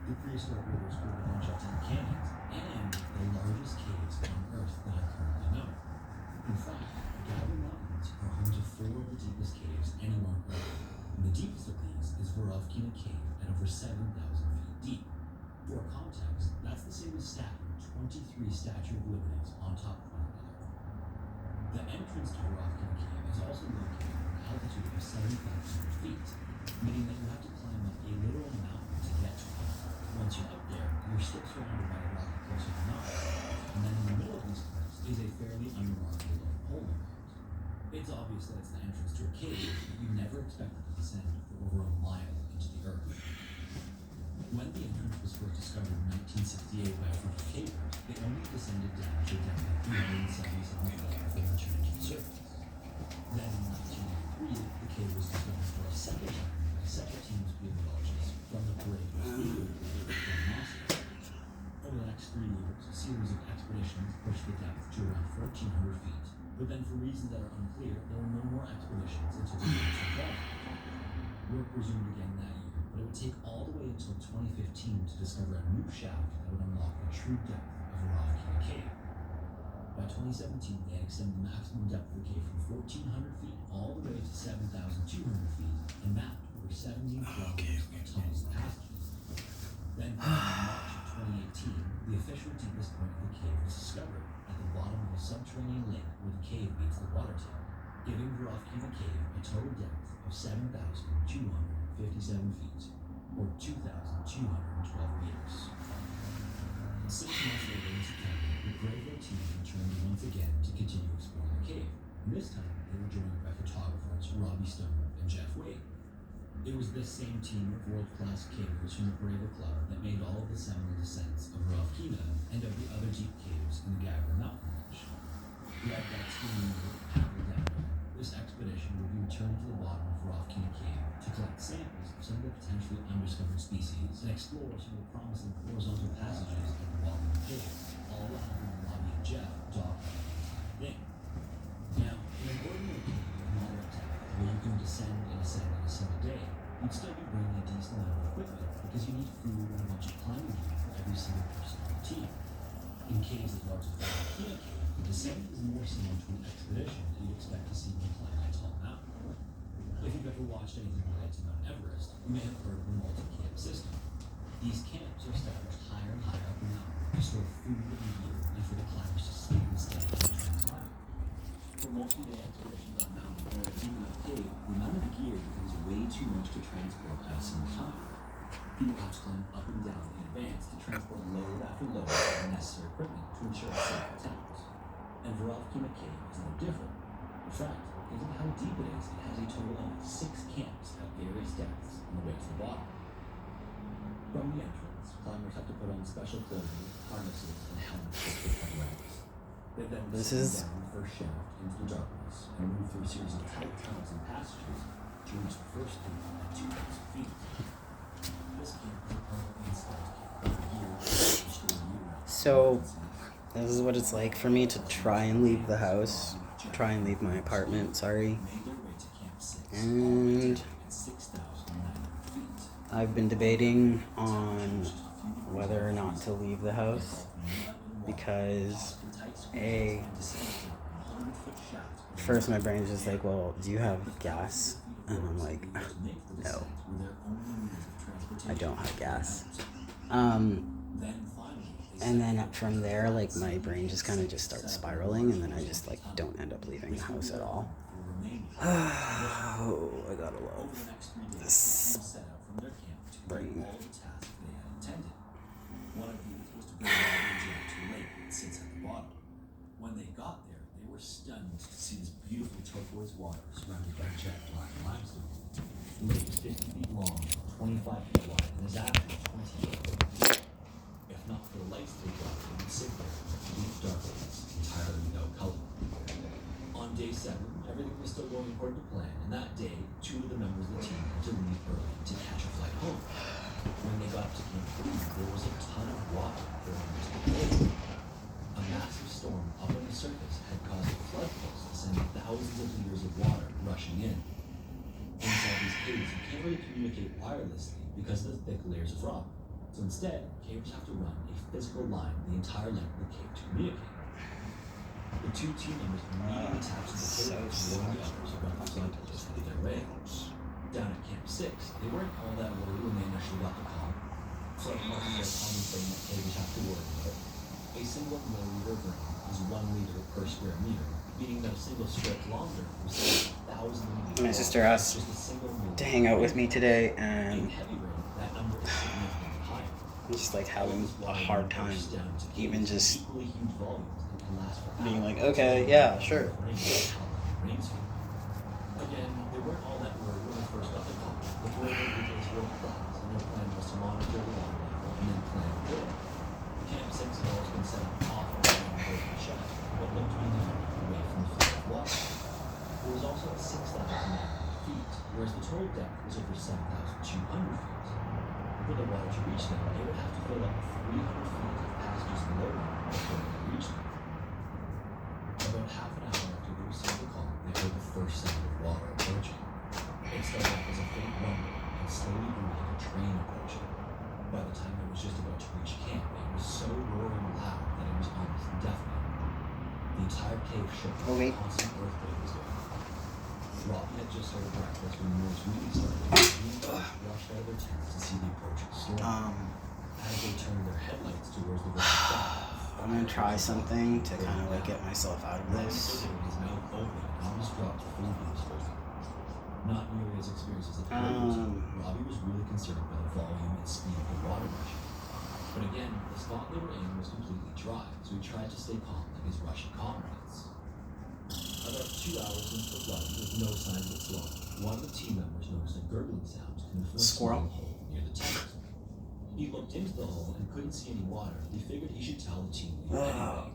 The prehistoric rivers grew a bunch of deep canyons and the largest caves on Earth that are currently known. In fact, the Gabber Mountains are home to 4 of the deepest caves anywhere on Earth, and the deepest of these is Vorovkina Cave at over 7,000 feet deep. For context, that's the same as stacking 23 Statue of Liberties on top of one another. The entrance to Vorovkina Cave is also located at an altitude of 7,500 feet, meaning that you have to climb up a literal mountain to get to it. Once you're up there, you're still surrounded by a rocky cliffs of the mountain, and then in the middle of these cliffs is a fairly unremarkable hole in the ground. It's obvious that it's the entrance to a cave, but you never expected to descend for over a mile into the earth. When the entrance was first discovered in 1968 by a group of cavers, they only descended down to a depth of 377 feet before returning to the surface. Then in 1993, the cave was discovered for a second time by a separate team of geologists from the Parade Institute in Moscow. Over the next 3 years, a series of expeditions pushed the depth to around 1,400 feet, but then for reasons that are unclear, there were no more expeditions until the year 2000. Work resumed again that year, but it would take all the way until 2015 to discover a new shaft that would unlock the true depth of Vorovkina Cave. By 2017, they had extended the maximum depth of the cave from 1,400 feet all the way to 7,200 feet, and mapped over 17 kilometers of tunnels and passages. Then, in March of 2018, the official deepest point of the cave was discovered at the bottom of a subterranean lake where the cave meets the water table, giving Vorovkina Cave a total depth of 7,257 feet, or 2,212 meters. 6 months later in September, the Greyville team returned once again to continue exploring the cave, and this time they were joined by photographers Robbie Stone and Jeff Wade. It was this same team of world-class cavers from the Greyville Club that made all of the seminal descents of Vorovkina and of the other deep caves in the Gabber Mountain Range. Led by team leader Pavel Daniel, this expedition would be returning to the bottom of Vorovkina Cave to collect samples of some of the potentially undiscovered species and explore some of the promising horizontal passages at the bottom of the cave, all while having Robbie and Jeff document the entire thing. Now, in an ordinary cave of moderate depth, where you can descend and ascend in a single day, you'd still be bringing a decent amount of equipment because you need food and a bunch of climbing gear for every single person on the team. In caves as large as Vorovkina Cave, the descent is more similar to an expedition that you'd expect to see when climbing a tall mountain. If you've ever watched anything related to Mount Everest, you may have heard of the multi-camp system. These camps are established higher and higher up the mountain to store food and gear and for the climbers to sleep and stay during climbing. For multi-day expeditions on mountain or even a cave, the amount of gear becomes way too much to transport at a single time. People have to climb up and down in advance to transport load after load of necessary equipment to ensure safe attempts. And Vorovkina Cave is no different. In fact, because of how deep it is, it has a total of 6 camps at various depths on the way to the bottom. From the entrance, climbers have to put on special clothing, harnesses, and helmets to protect their legs. They then descend down the first shaft into the darkness and move through a series of tight tunnels and passages to reach the first camp at 2,000 feet. This camp is a permanently installed camp for years to store year-round. So, this is what it's like for me to try and leave the house, try and leave my apartment, sorry. And I've been debating on whether or not to leave the house because first my brain's just like, well, do you have gas? And I'm like, no, I don't have gas. And then from there, like, my brain just kind of just starts spiraling, and then I just, like, don't end up leaving the house at all. Oh, I gotta love this brain. One of these was to bring Jeff to a lake that sits at the bottom. When they got there, they were stunned to see this beautiful turquoise water surrounded by jet black limestone. The lake is 50 feet long, 25 feet wide, and is actually 28 feet deep. If not for the lights they brought, they would sit there in deep darkness, entirely without color. On day 7, everything was still going according to plan, and that day, 2 of the members of the team had to leave early to catch a flight home. When they got to Camp 3, there was a ton of water pouring into the cave. A massive storm up on the surface had caused floodwaters to send thousands of liters of water rushing in. Inside these caves, you can't really communicate wirelessly because of the thick layers of rock. So So instead, cavers have to run a physical line the entire length of the cave to communicate. The two team members immediately taps into the cave to warn the others about the flood that just headed their way. Down at Camp 6, they weren't all that worried when they initially got the call. So nothing more common thing that cavers have to worry about. A single milliliter of rain is 1 liter per square meter, meaning that a single strip longer was 1,000 liters. My sister asked to hang out with me today, and heavy rain, that number is significantly higher. I'm just like having a hard time even just Equally huge volumes and can last for being hours. like, okay, yeah, sure. Again, they weren't all that worried when they first got the call. The Florida details world class, and their plan was to monitor the water level and then plan for it. Camp 6 had always been set up off and around the broken shaft, but looked to be defended away from the flow of water. It was also at 6,900 feet, whereas the total depth was over 7,200 feet. For the water to reach them, they would have to fill up 300 feet of passages below them before they could reach them. About half an hour after they received the call, they heard the first sound of water approaching. It started off as a faint rumble and slowly grew like a train approaching. By the time it was just about to reach camp, it was so roaring loud that it was almost deafening. The entire cave shook as a constant earthquake was going on. Robbie had just started breakfast when the noise really started. Rushed out of their tents to see the approaching storm. As they turned their headlights towards the road, I'm gonna try something to kind of like get myself out of this. his mouth open and almost dropped to full exposure. Not nearly as experienced as the previous, Robbie was really concerned by the volume and speed of the water rushing. But again, the spot they were in was completely dry, so he tried to stay calm like his Russian comrades. About 2 hours into the flood, with no signs of it slowing, one of the team members noticed a gurgling sound coming from a Squirrel. small hole near the tent. He looked into the hole and couldn't see any water. He figured he should tell the team leader anyway.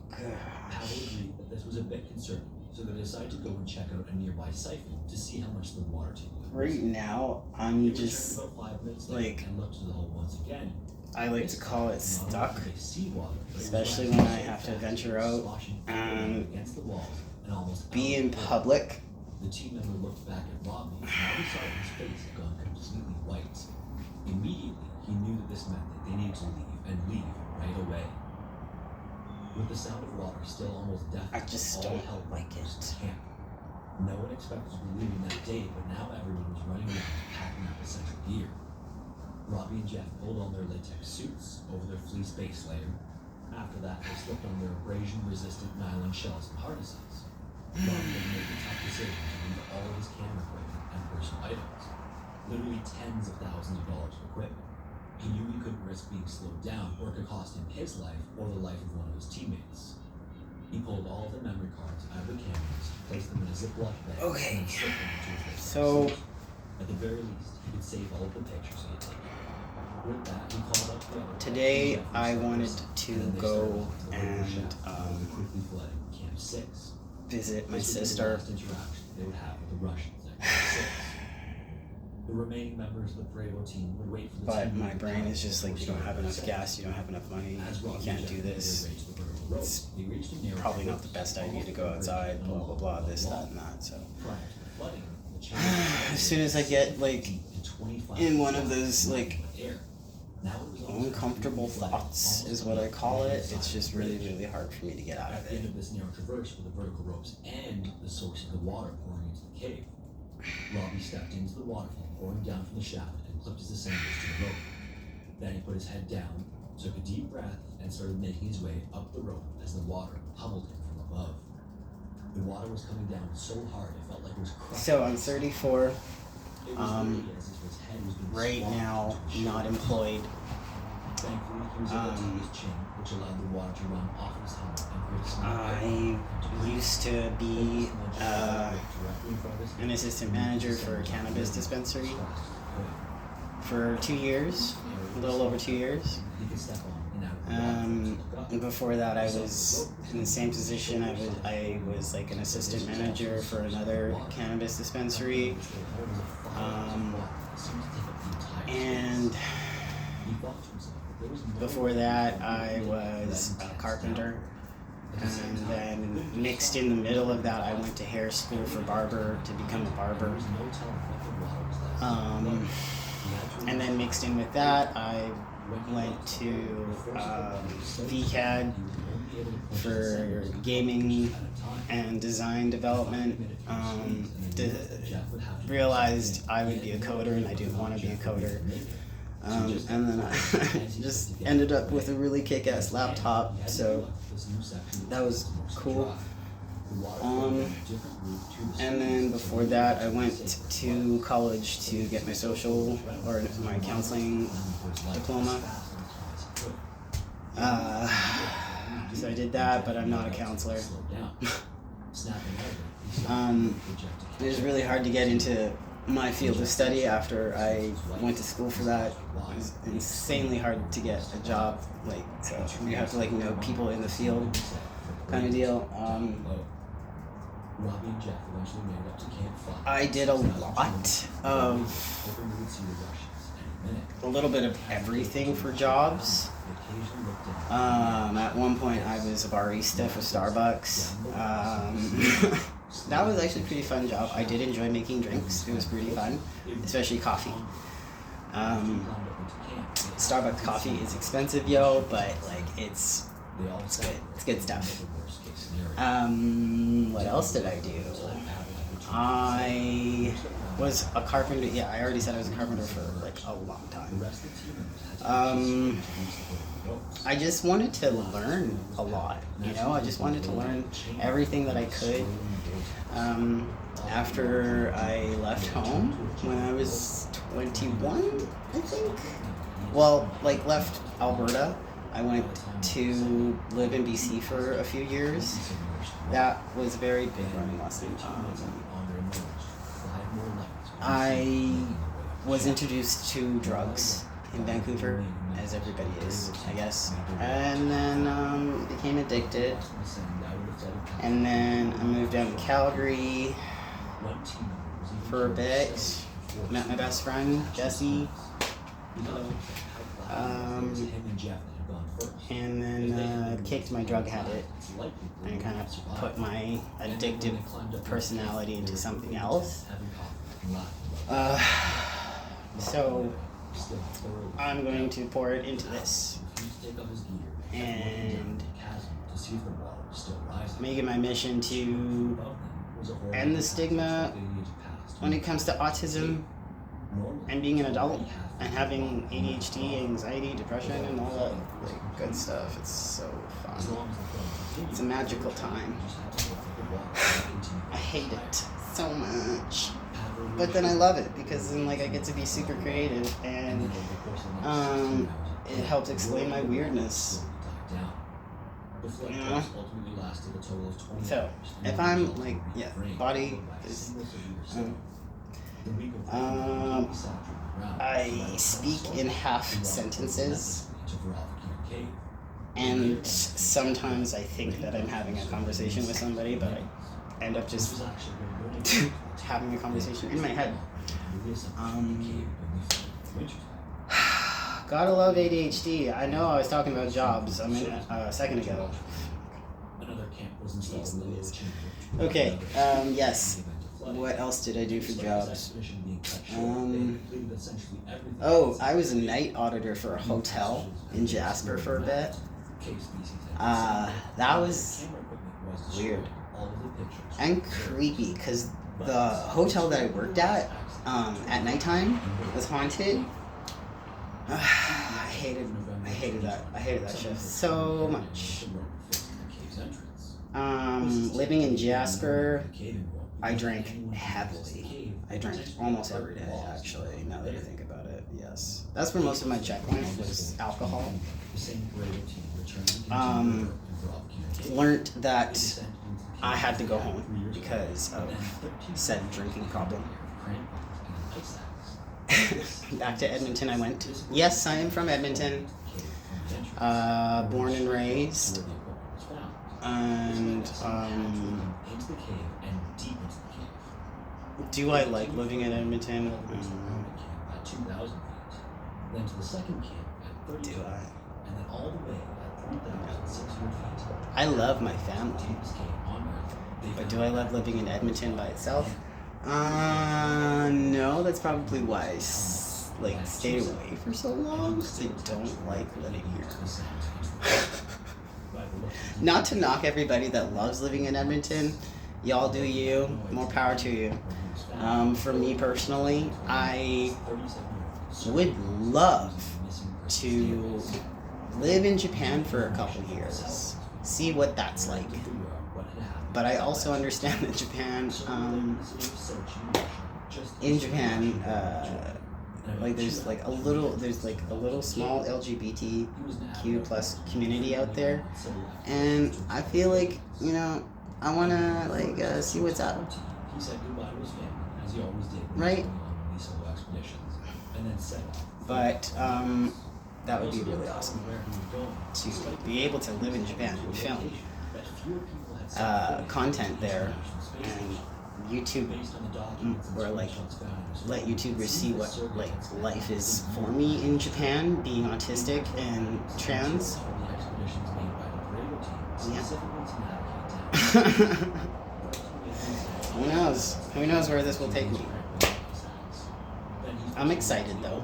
Pavel agreed that this was a bit concerning, so they decided to go and check out a nearby siphon to see how much the water table was. Right now, I'm They just returned about 5 minutes later like, and looked to the hole once again. I like to call it Not only stuck, did they see water, but it was especially rising when I so have to fast, venture it was out sloshing and against the walls and almost be out in the door. public. The team member looked back at Robbie, and Robbie saw that his face had gone completely white. Immediately, he knew that this meant that they needed to leave, and leave right away. With the sound of water still almost deafening, I just all don't hell like broke loose it. in camp. No one expected to be leaving that day, but now everyone was running around packing up essential gear. Robbie and Jeff pulled on their latex suits over their fleece base layer. After that, they slipped on their abrasion-resistant nylon shells and harnesses. Robbie had made the tough decision to leave all of his camera equipment and personal items. Literally tens of thousands of dollars of equipment. He knew he couldn't risk being slowed down or it could cost him his life or the life of one of his teammates. He pulled all of the memory cards out of the cameras, placed them in a Ziploc bag, Okay. and then slipped them into his latex So- suit. At the very least, he could save all of the pictures he had taken. With that, he called up the other Today, Jeff I and wanted Cyrus, to and then they go started off to the lower and, shaft before they quickly fled Camp 6. visit my This would be the sister. last interaction they would have with the Russians at Camp 6. The remaining members of the Bravo team would wait for the But team my leader to brain come is just like, you don't have enough gas, you don't have enough money, As you Robbie can't and do Jeff made this. their way to the vertical road, It's they reached a narrow probably not traverse, the best idea to almost go vertically outside, and blah, blah, along blah, the this, wall. that, and that, so. Prior to the flooding, the channel As soon as I get, like, and 25 in one of feet those, like, air. Now it was almost uncomfortable completely flat, thoughts almost is what I like call it. the It's side just of a really, bridge. really hard for me to get out At of the end it. of this narrow traverse were the vertical ropes and the source of the water pouring into the cave. Robbie stepped into the waterfall pouring down from the shaft and clipped his assemblies to the rope. Then he put his head down, took a deep breath, and started making his way up the rope as the water pummeled him from above. The water was coming down so hard it felt like it was crushing. So I'm 34, It was literally as if his head was being right swamped now, into his not shoulders. employed. Thankfully, he was able to take his chin, which allowed the water to run off his helmet and create a small I used to be an assistant manager for a cannabis dispensary for 2 years, a little over 2 years. And before that, I was in the same position. I was like an assistant manager for another cannabis dispensary. And before that, I was a carpenter. And then mixed in the middle of that, I went to hair school for barber to become a barber. And then mixed in with that, I went to VCAD for gaming and design development. Realized I would be a coder and I didn't want to be a coder. And then I just ended up with a really kick-ass laptop, so that was cool. And then before that, I went to college to get my social or my counseling diploma. So I did that, but I'm not a counselor. It was really hard to get into my field of study after I went to school for that. It was insanely hard to get a job, like, so you have to like know people in the field kind of deal. I did a lot of a little bit of everything for jobs. At one point I was a barista for Starbucks. That was actually a pretty fun job. I did enjoy making drinks. It was pretty fun, especially coffee. Starbucks coffee is expensive, yo, but like it's good. It's good stuff. What else did I do? I was a carpenter. Yeah, I already said I was a carpenter for like a long time. I just wanted to learn a lot, you know? I just wanted to learn everything that I could. After I left home when I was 21, I think. Well, like left Alberta. I went to live in BC for a few years. That was a very big learning lesson. I was introduced to drugs in Vancouver, as everybody is, I guess. And then became addicted. And then I moved down to Calgary for a bit. Met my best friend, Jesse. And then kicked my drug habit and kind of put my addictive personality into something else. So I'm going to pour it into this and make it my mission to end the stigma when it comes to autism and being an adult and having ADHD, anxiety, depression, and all that like good stuff. It's so fun. It's a magical time. I hate it so much, but then I love it because then like I get to be super creative and it helps explain my weirdness. You know? So if I'm like body is. I speak in half sentences, and sometimes I think that I'm having a conversation with somebody, but I end up just having a conversation in my head. Gotta love ADHD. I know I was talking about jobs a second ago. Okay, yes. What else did I do for jobs? I was a night auditor for a hotel in Jasper for a bit. That was weird and creepy because the hotel that I worked at nighttime was haunted. I hated that shift so much. Living in Jasper, I drank heavily. I drank almost every day, actually, now that I think about it, yes. That's where most of my checkpoint was alcohol. Learned that I had to go home because of said drinking problem. Back to Edmonton I went. Yes, I am from Edmonton. Born and raised. And do I like living in Edmonton? Do I? I love my family. But do I love living in Edmonton by itself? No, that's probably why I like stayed away for so long because I don't like living here. Not to knock everybody that loves living in Edmonton. Y'all do you. More power to you. For me personally, I would love to live in Japan for a couple years. See what that's like. But I also understand that Japan, in Japan, like there's like a little small LGBTQ plus community out there, and I feel like, you know, I wanna like see what's up. He said goodbye to his family, as he always did. Right. On these solo expeditions, and then set off. But that would be really awesome to be able to live in Japan and film content there, and YouTube, or like let YouTubers see what like life is for me in Japan, being autistic and trans. Yeah. Who knows? Who knows where this will take me? I'm excited though.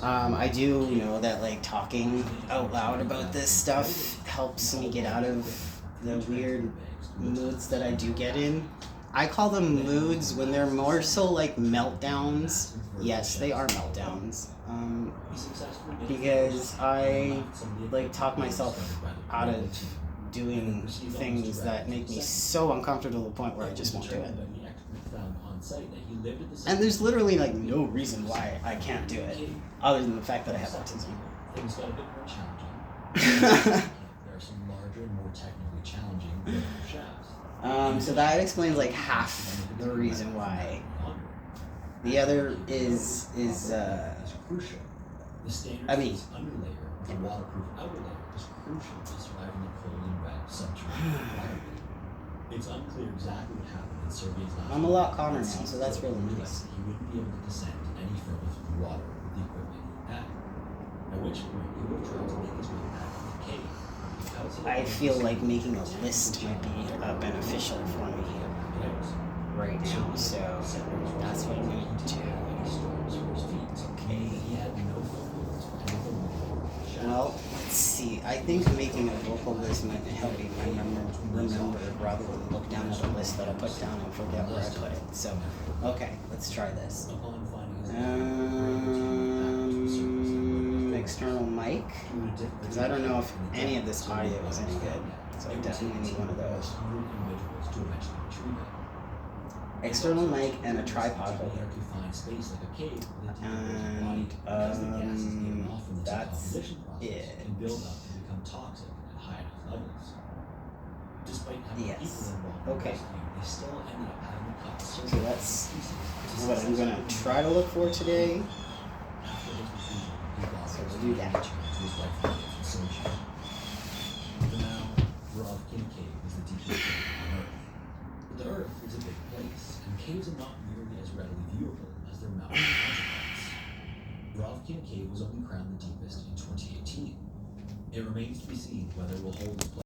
I do know that like talking out loud about this stuff helps me get out of the weird moods that I do get in. I call them moods when they're more so like meltdowns. Yes, they are meltdowns. Because I like talk myself out of doing things that make me so uncomfortable to the point where I just won't do it. And there's literally like no reason why I can't do it, other than the fact that I have autism. Things got a bit more challenging. There are some larger and more technically challenging shafts. So that explains like half the reason why. The other is crucial. The standard underlayer, the waterproof outer layer, is crucial to surviving the cold and wet subterranean environment. It's unclear exactly what happened in Sergei's last. I'm a lot calmer now, so that's really nice. He wouldn't be able to descend any further through the water with the equipment he had. At which point he would have tried to make his way back to the cave. I feel like making a list might be beneficial for me right now, so that's what I'm going to do. Okay. Well, let's see. I think making a vocal list might help me remember rather than look down at a list that I put down and forget where I put it. So, okay, let's try this. External mic, because I don't know if any of this audio is any good, so I definitely need one of those. External mic and a tripod holder. And that's it. Yes. Okay. So that's what I'm gonna try to look for today. So we'll do that. The Earth is a big place, and caves are not nearly as readily viewable as their mountain counterparts. Rovkin Cave was only crowned the deepest in 2018. It remains to be seen whether it will hold its place.